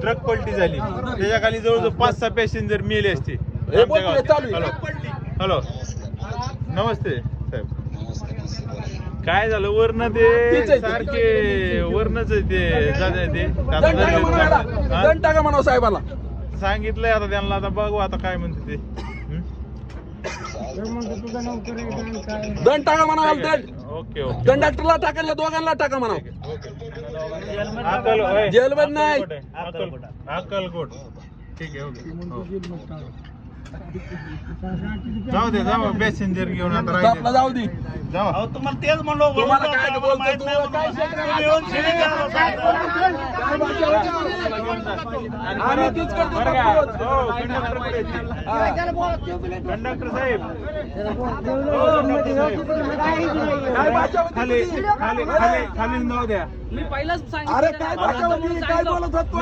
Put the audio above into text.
Truck पलटी झाली त्याच्या खाली जवळजवळ 5-6 पॅसेंजर मेले असते. हॅलो नमस्ते साहेब. काय झालं वरनं ते सारखे वरनच ते दंड टाका म्हणा साहेबाला. सांगितलंय आता त्यांना. आता बघू आता काय म्हणते ते. दंड टाका म्हणा. दंड ओके ओके. कंडक्टरला टाकायला दोघांना टाका म्हणा. जेलमध्ये नाही. अक्कलकोट. ठीक आहे ओके. जाऊ दे जाऊ पॅसेंजर घेऊन आता आपला जाऊ दे. जाऊ. तुम्हाला तेच म्हणलो तुम्हाला काय बोलतो आम्ही तीच करतो. कंडक्टर साहेब खाली खाली खाली खाली जाऊ द्या. अरे काय भाषा काय बोलत होतो.